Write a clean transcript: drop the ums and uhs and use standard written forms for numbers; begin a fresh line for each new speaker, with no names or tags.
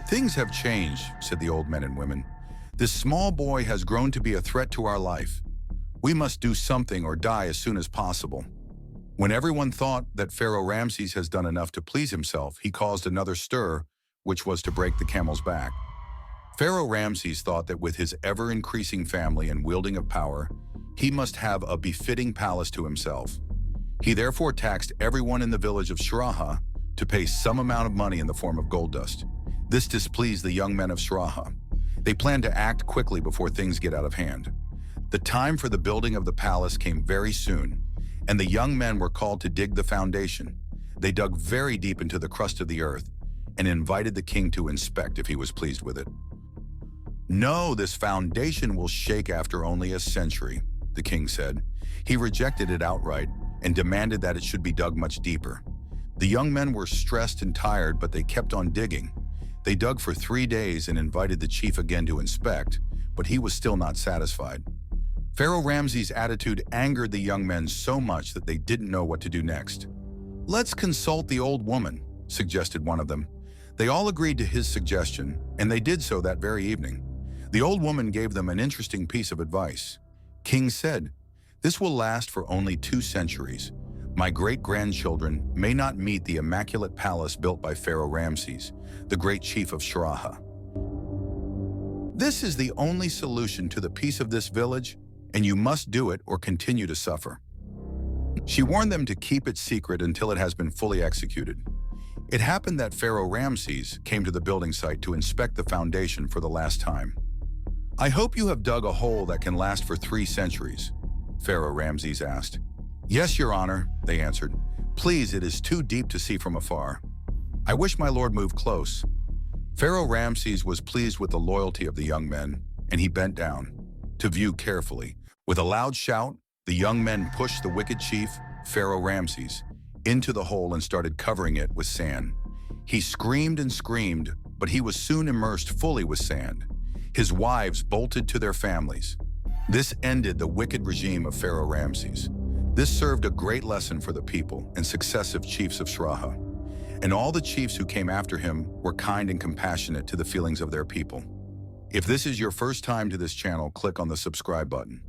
Things have changed, said the old men and women. This small boy has grown to be a threat to our life. We must do something or die as soon as possible. When everyone thought that Pharaoh Ramses has done enough to please himself, he caused another stir, which was to break the camel's back. Pharaoh Ramses thought that with his ever-increasing family and wielding of power, he must have a befitting palace to himself. He therefore taxed everyone in the village of Sraha to pay some amount of money in the form of gold dust. This displeased the young men of Sraha. They planned to act quickly before things get out of hand. The time for the building of the palace came very soon, and the young men were called to dig the foundation. They dug very deep into the crust of the earth and invited the king to inspect if he was pleased with it. "No, this foundation will shake after only a century," the king said. He rejected it outright and demanded that it should be dug much deeper. The young men were stressed and tired, but they kept on digging. They dug for 3 days and invited the chief again to inspect, but he was still not satisfied. Pharaoh Ramses' attitude angered the young men so much that they didn't know what to do next. "Let's consult the old woman," suggested one of them. They all agreed to his suggestion, and they did so that very evening. The old woman gave them an interesting piece of advice. King said, "This will last for only 2 centuries. My great-grandchildren may not meet the immaculate palace built by Pharaoh Ramses, the great chief of Sraha. This is the only solution to the peace of this village, and you must do it or continue to suffer." She warned them to keep it secret until it has been fully executed. It happened that Pharaoh Ramses came to the building site to inspect the foundation for the last time. "I hope you have dug a hole that can last for 3 centuries, Pharaoh Ramses asked. "Yes, Your Honor," they answered. "Please, it is too deep to see from afar. I wish my lord moved close." Pharaoh Ramses was pleased with the loyalty of the young men, and he bent down to view carefully. With a loud shout, the young men pushed the wicked chief, Pharaoh Ramses, into the hole and started covering it with sand. He screamed and screamed, but he was soon immersed fully with sand. His wives bolted to their families. This ended the wicked regime of Pharaoh Ramses. This served a great lesson for the people and successive chiefs of Sraha. And all the chiefs who came after him were kind and compassionate to the feelings of their people. If this is your first time to this channel, click on the subscribe button.